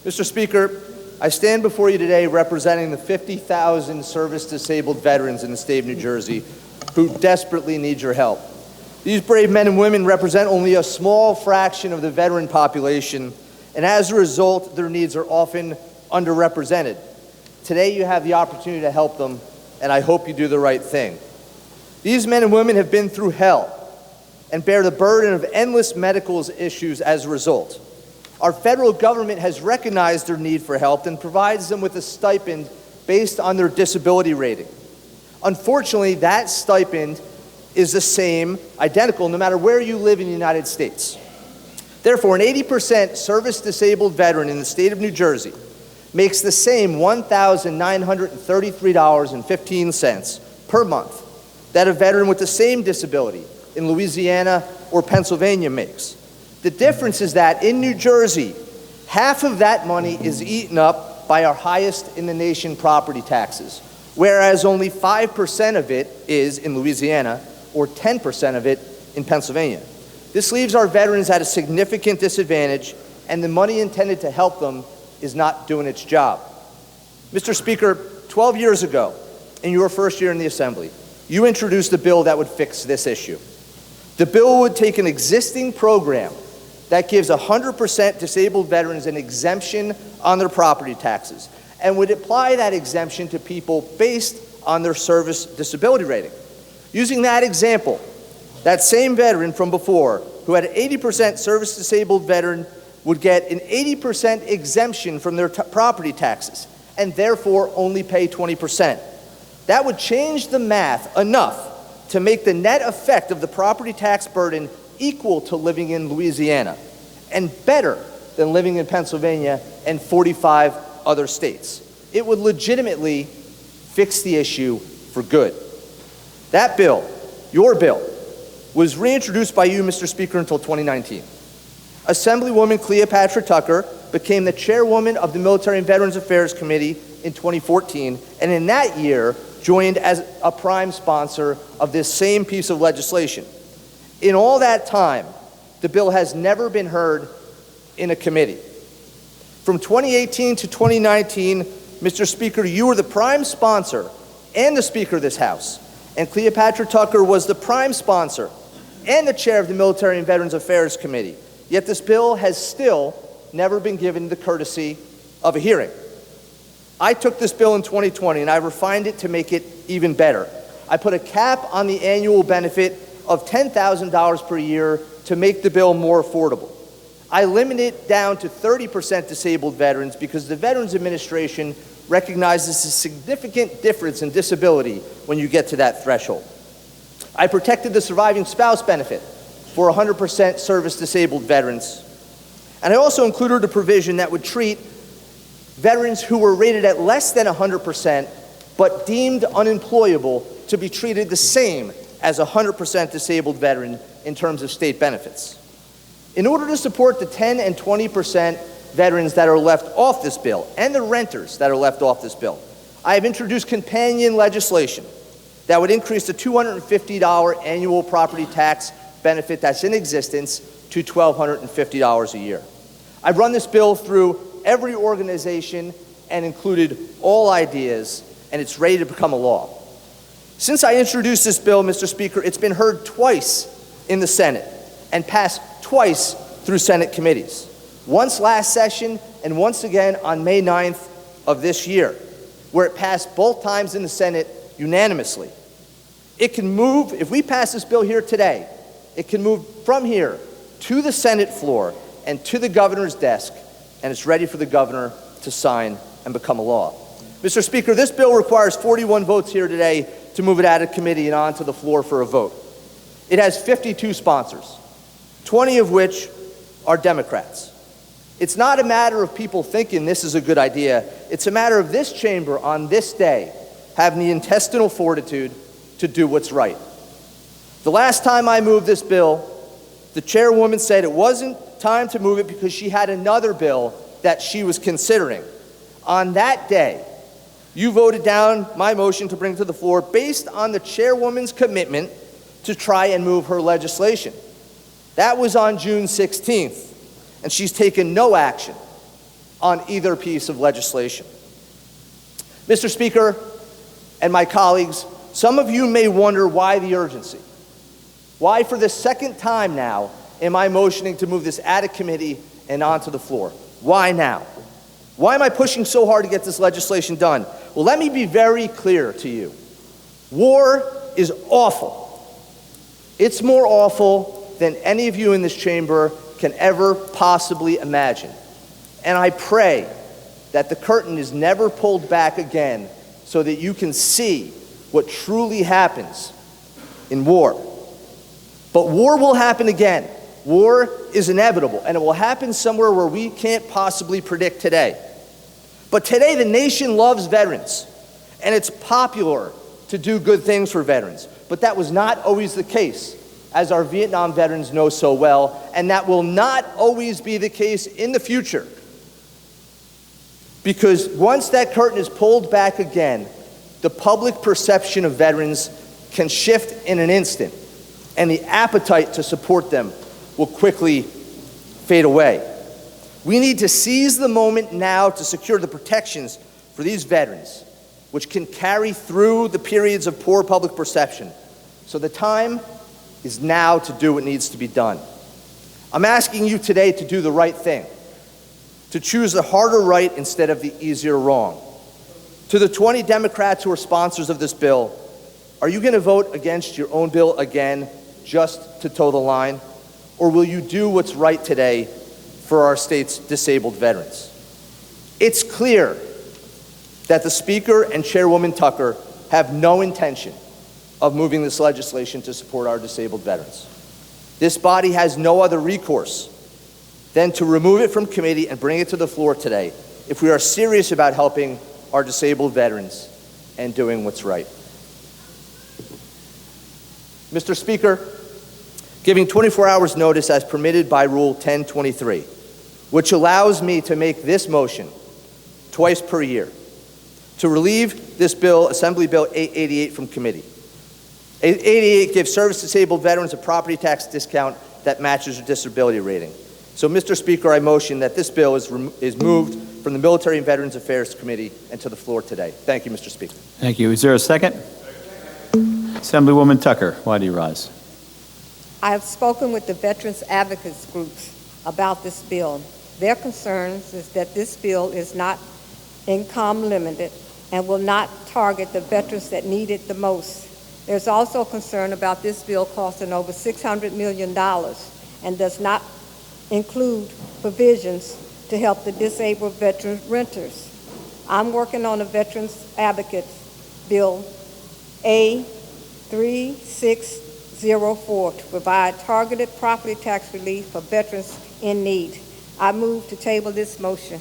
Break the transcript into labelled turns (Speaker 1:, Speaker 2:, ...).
Speaker 1: Mr. Speaker, I stand before you today representing the 50,000 service-disabled veterans in the state of New Jersey who desperately need your help. These brave men and women represent only a small fraction of the veteran population, and as a result, their needs are often underrepresented. Today, you have the opportunity to help them, and I hope you do the right thing. These men and women have been through hell and bear the burden of endless medical issues as a result. Our federal government has recognized their need for help and provides them with a stipend based on their disability rating. Unfortunately, that stipend is the same, identical, no matter where you live in the United States. Therefore, an 80% service-disabled veteran in the state of New Jersey makes the same $1,933.15 per month that a veteran with the same disability in Louisiana or Pennsylvania makes. The difference is that in New Jersey, half of that money is eaten up by our highest in the nation property taxes, whereas only 5% of it is in Louisiana or 10% of it in Pennsylvania. This leaves our veterans at a significant disadvantage, and the money intended to help them is not doing its job. Mr. Speaker, 12 years ago, in your first year in the Assembly, you introduced a bill that would fix this issue. The bill would take an existing program that gives 100% disabled veterans an exemption on their property taxes and would apply that exemption to people based on their service disability rating. Using that example, that same veteran from before who had an 80% service disabled veteran would get an 80% exemption from their property taxes and therefore only pay 20%. That would change the math enough to make the net effect of the property tax burden equal to living in Louisiana and better than living in Pennsylvania and 45 other states. It would legitimately fix the issue for good. That bill, your bill, was reintroduced by you, Mr. Speaker, until 2019. Assemblywoman Cleopatra Tucker became the chairwoman of the Military and Veterans Affairs Committee in 2014, and in that year joined as a prime sponsor of this same piece of legislation. In all that time, the bill has never been heard in a committee. From 2018 to 2019, Mr. Speaker, you were the prime sponsor and the Speaker of this House, and Cleopatra Tucker was the prime sponsor and the chair of the Military and Veterans Affairs Committee. Yet this bill has still never been given the courtesy of a hearing. I took this bill in 2020 and I refined it to make it even better. I put a cap on the annual benefit of $10,000 per year to make the bill more affordable. I limited it down to 30% disabled veterans because the Veterans Administration recognizes a significant difference in disability when you get to that threshold. I protected the surviving spouse benefit for 100% service-disabled veterans. And I also included a provision that would treat veterans who were rated at less than 100% but deemed unemployable to be treated the same as a 100% disabled veteran in terms of state benefits. In order to support the 10 and 20% veterans that are left off this bill and the renters that are left off this bill, I have introduced companion legislation that would increase the $250 annual property tax benefit that's in existence to $1,250 a year. I've run this bill through every organization and included all ideas, and it's ready to become a law. Since I introduced this bill, Mr. Speaker, it's been heard twice in the Senate and passed twice through Senate committees. Once last session and once again on May 9th of this year, where it passed both times in the Senate unanimously. It can move, if we pass this bill here today, it can move from here to the Senate floor and to the governor's desk, and it's ready for the governor to sign and become a law. Mr. Speaker, this bill requires 41 votes here today to move it out of committee and onto the floor for a vote. It has 52 sponsors, 20 of which are Democrats. It's not a matter of people thinking this is a good idea. It's a matter of this chamber on this day having the intestinal fortitude to do what's right. The last time I moved this bill, the chairwoman said it wasn't time to move it because she had another bill that she was considering. On that day, you voted down my motion to bring to the floor based on the chairwoman's commitment to try and move her legislation. That was on June 16th, and she's taken no action on either piece of legislation. Mr. Speaker and my colleagues, some of you may wonder why the urgency. Why, for the second time now, am I motioning to move this out of committee and onto the floor? Why now? Why am I pushing so hard to get this legislation done? Well, let me be very clear to you. War is awful. It's more awful than any of you in this chamber can ever possibly imagine. And I pray that the curtain is never pulled back again so that you can see what truly happens in war. But war will happen again. War is inevitable, and it will happen somewhere where we can't possibly predict today. But today, the nation loves veterans, and it's popular to do good things for veterans. But that was not always the case, as our Vietnam veterans know so well, and that will not always be the case in the future. Because once that curtain is pulled back again, the public perception of veterans can shift in an instant, and the appetite to support them will quickly fade away. We need to seize the moment now to secure the protections for these veterans, which can carry through the periods of poor public perception. So the time is now to do what needs to be done. I'm asking you today to do the right thing, to choose the harder right instead of the easier wrong. To the 20 Democrats who are sponsors of this bill, are you going to vote against your own bill again just to toe the line? Or will you do what's right today for our state's disabled veterans? It's clear that the Speaker and Chairwoman Tucker have no intention of moving this legislation to support our disabled veterans. This body has no other recourse than to remove it from committee and bring it to the floor today if we are serious about helping our disabled veterans and doing what's right. Mr. Speaker, giving 24 hours notice as permitted by Rule 1023, which allows me to make this motion twice per year to relieve this bill, Assembly Bill 888, from committee. 888 gives service-disabled veterans a property tax discount that matches their disability rating. So, Mr. Speaker, I motion that this bill is moved from the Military and Veterans Affairs Committee and to the floor today. Thank you, Mr. Speaker.
Speaker 2: Thank you. Is there a second? Assemblywoman Tucker, why do you rise?
Speaker 3: I have spoken with the veterans advocates groups about this bill. Their concerns is that this bill is not income limited and will not target the veterans that need it the most. There's also concern about this bill costing over $600 million and does not include provisions to help the disabled veteran renters. I'm working on a veterans advocate bill A3604 to provide targeted property tax relief for veterans in need. I move to table this motion.